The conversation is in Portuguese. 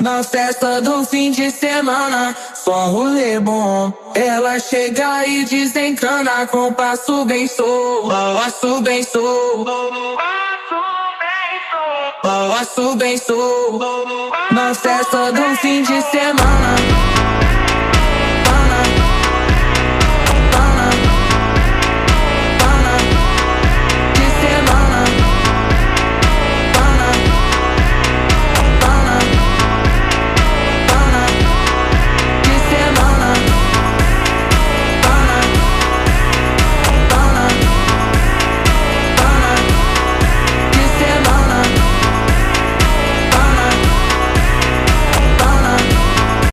Na festa do fim de semana, só um rolê bom. Ela chega e desencana com passo bem solto, passo bem solto, passo bem solto. Na festa do fim de semana.